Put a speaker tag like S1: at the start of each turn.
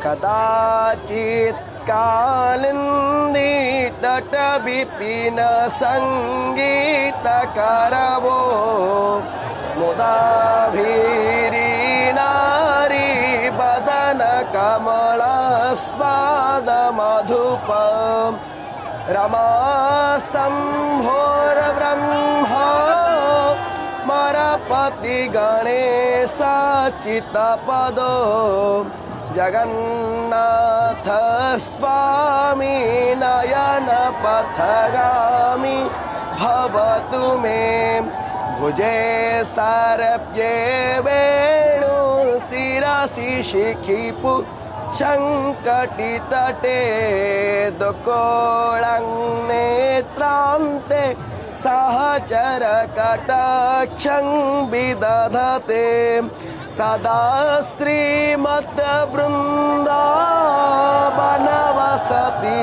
S1: कदाचित् कालिन्दी तट विपिन संगीतकरवो मुदाभिरी नारी बदन कमलस्वाद मधुप रमा शम्भोर ब्रह्मा मरपति गणेश चित्तपदो जगन्नाथ स्वामी नयन पथगामी भवतु मे भुजे सारप्ये वेणु शिरसि शिखिपु शङ्कटितटे दुकोळं नेत्रान्ते सहचर कटाक्षं विदधते सदा श्रीमद् वृन्दावन वसति